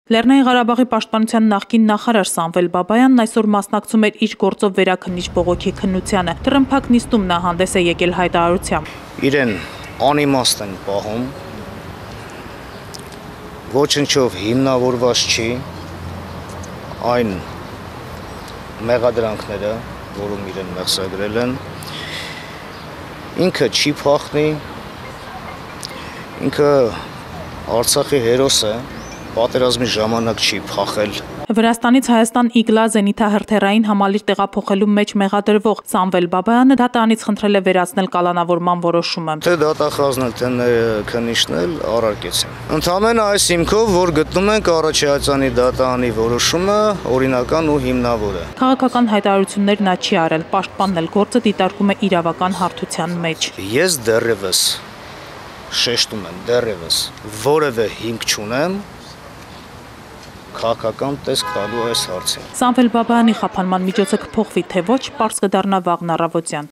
Լեռնային Ղարաբաղի պաշտպանության նախկին նախարար Սամվել Բաբայանն այսօր մասնակցում էր իր գործով վերաքննիչ բողոքի քննությանը։ Տրմփակ նիստում նա հանդես է եկել հայտարարությամբ։ Իրեն անիմաստ են պահում, ոչնչով հիմնավորված չի այն մեղադրանքները, որում իրեն մեղսագրել են, ինքը չի փախնի, ինքը Արցախի հերոս է, պատերազմի ժամանակ չի փախել։ Վրաստանից Հայաստան Իգլա զենիթահրթիռային համալիր տեղափոխելու մեջ մեղադրվող Սամվել Բաբայանը դատարանից խնդրել է վերացնել կալանավորման որոշումը։ Թե դատախազնել, թե քննիչնել առարկեցին։ Ընդամենը այս հիմքով, որ գտնում ենք առաջացանի դատարանի որոշումը օրինական ու հիմնավոր է։ Քաղաքական հայտարարություններ նա չի արել, պաշտպանն էլ գործը դիտարկում է իրավական հարթության մեջ։ Ես դեռևս շեշտում եմ, դեռևս որևէ հիմք չունեմ քաղաքական տեսք տալու այս հարցին։ Սամվել Բաբայանի խափանման միջոցը կփոխվի, թե ոչ, պարզ կդառնա վաղն առավոտյան։